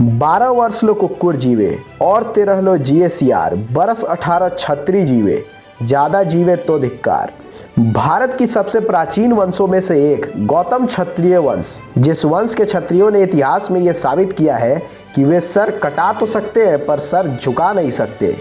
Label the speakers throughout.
Speaker 1: 12 वर्ष लो कुक्कुर जीवे और 13 लो जिए सियार, बरस 18 छत्री जीवे, ज्यादा जीवे तो धिक्कार। भारत की सबसे प्राचीन वंशों में से एक गौतम क्षत्रिय वंश, जिस वंश के क्षत्रियों ने इतिहास में यह साबित किया है कि वे सर कटा तो सकते हैं पर सर झुका नहीं सकते।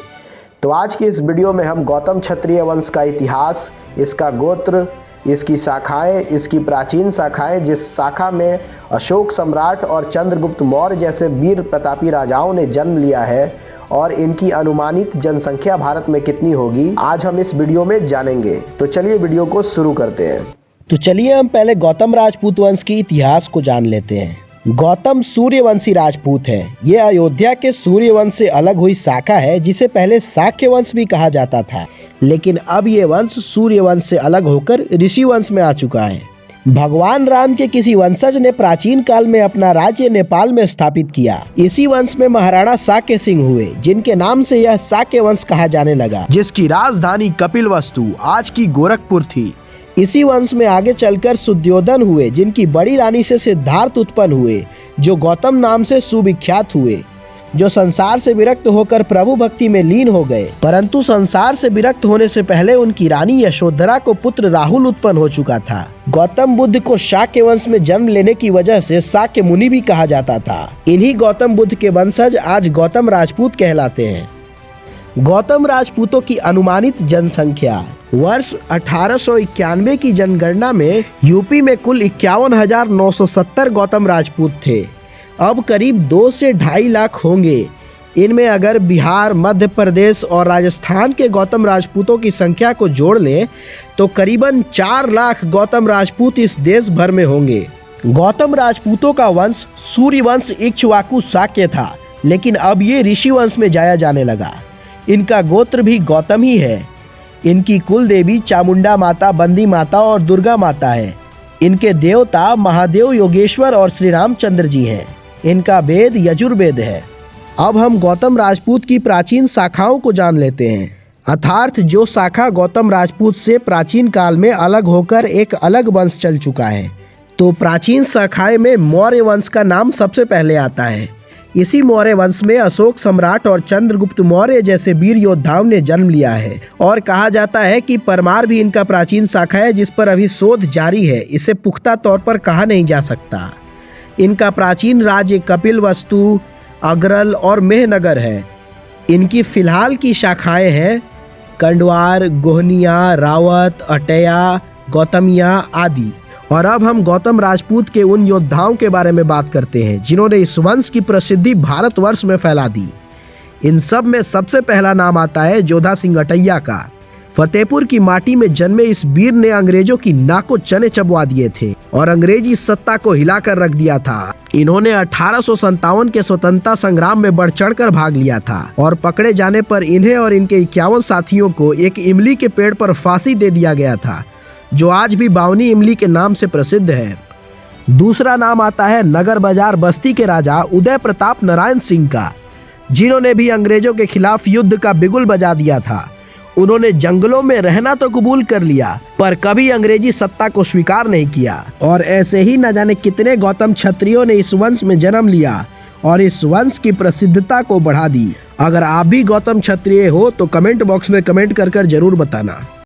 Speaker 1: तो आज की इस वीडियो में हम गौतम क्षत्रिय वंश का इतिहास, इसका गोत्र, इसकी शाखाएं, इसकी प्राचीन शाखाएं, जिस शाखा में अशोक सम्राट और चंद्रगुप्त मौर्य जैसे वीर प्रतापी राजाओं ने जन्म लिया है और इनकी अनुमानित जनसंख्या भारत में कितनी होगी, आज हम इस वीडियो में जानेंगे। तो चलिए वीडियो को शुरू करते हैं।
Speaker 2: तो चलिए हम पहले गौतम राजपूत वंश के इतिहास को जान लेते हैं। गौतम सूर्यवंशी राजपूत हैं। ये अयोध्या के सूर्यवंश से अलग हुई शाखा है, जिसे पहले शाक्य वंश भी कहा जाता था, लेकिन अब ये वंश सूर्यवंश से अलग होकर ऋषि वंश में आ चुका है। भगवान राम के किसी वंशज ने प्राचीन काल में अपना राज्य नेपाल में स्थापित किया। इसी वंश में महाराणा शाक्य सिंह हुए, जिनके नाम से यह शाक्य वंश कहा जाने लगा,
Speaker 1: जिसकी राजधानी कपिलवस्तु आज की गोरखपुर थी।
Speaker 2: इसी वंश में आगे चलकर शुद्योधन हुए, जिनकी बड़ी रानी से सिद्धार्थ उत्पन्न हुए, जो गौतम नाम से सुविख्यात हुए, जो संसार से विरक्त होकर प्रभु भक्ति में लीन हो गए। परंतु संसार से विरक्त होने से पहले उनकी रानी यशोधरा को पुत्र राहुल उत्पन्न हो चुका था। गौतम बुद्ध को शाक्य वंश में जन्म लेने की वजह से शाक्य मुनि भी कहा जाता था। इन्हीं गौतम बुद्ध के वंशज आज गौतम राजपूत कहलाते हैं। गौतम राजपूतों की अनुमानित जनसंख्या वर्ष 1891 की जनगणना में यूपी में कुल 51,970 गौतम राजपूत थे। अब करीब 2 से 2.5 लाख होंगे। इनमें अगर बिहार, मध्य प्रदेश और राजस्थान के गौतम राजपूतों की संख्या को जोड़ लें तो करीबन 4 लाख गौतम राजपूत इस देश भर में होंगे। गौतम राजपूतों का वंश सूर्यवंश इक्ष्वाकु शाक्य था, लेकिन अब ये ऋषि वंश में जाया जाने लगा। इनका गोत्र भी गौतम ही है। इनकी कुल देवी चामुंडा माता, बंदी माता और दुर्गा माता है। इनके देवता महादेव, योगेश्वर और श्री रामचंद्र जी हैं। इनका वेद यजुर्वेद है। अब हम गौतम राजपूत की प्राचीन शाखाओं को जान लेते हैं, अर्थात जो शाखा गौतम राजपूत से प्राचीन काल में अलग होकर एक अलग वंश चल चुका है। तो प्राचीन शाखाएं में मौर्य वंश का नाम सबसे पहले आता है। इसी मौर्य वंश में अशोक सम्राट और चंद्रगुप्त मौर्य जैसे वीर योद्धाओं ने जन्म लिया है और कहा जाता है कि परमार भी इनका प्राचीन शाखा है, जिस पर अभी शोध जारी है। इसे पुख्ता तौर पर कहा नहीं जा सकता। इनका प्राचीन राज्य कपिलवस्तु, अग्रल और मेहनगर है। इनकी फिलहाल की शाखाएं हैं कंडवार, गोहनिया, रावत, अटैया, गौतमिया आदि। और अब हम गौतम राजपूत के उन योद्धाओं के बारे में बात करते हैं जिन्होंने इस वंश की प्रसिद्धि भारतवर्ष में फैला दी। इन सब में सबसे पहला नाम आता है जोधा सिंह अटैया का। फतेहपुर की माटी में जन्मे इस वीर ने अंग्रेजों की नाकों चने चबवा दिए थे और अंग्रेजी सत्ता को हिलाकर रख दिया था। इन्होंने 1857 के स्वतंत्रता संग्राम में बढ़ चढ़कर भाग लिया था और पकड़े जाने पर इन्हें और इनके 51 साथियों को एक इमली के पेड़ पर फांसी दे दिया गया था, जो आज भी बावनी इमली के नाम से प्रसिद्ध है। दूसरा नाम आता है नगर बाजार बस्ती के राजा उदय प्रताप नारायण सिंह का, जिन्होंने भी अंग्रेजों के खिलाफ युद्ध का बिगुल बजा दिया था। उन्होंने जंगलों में रहना तो कबूल कर लिया, पर कभी अंग्रेजी सत्ता को स्वीकार नहीं किया। और ऐसे ही न जाने कितने गौतम क्षत्रियों ने इस वंश में जन्म लिया और इस वंश की प्रसिद्धता को बढ़ा दी। अगर आप भी गौतम क्षत्रिय हो तो कमेंट बॉक्स में कमेंट कर जरूर बताना।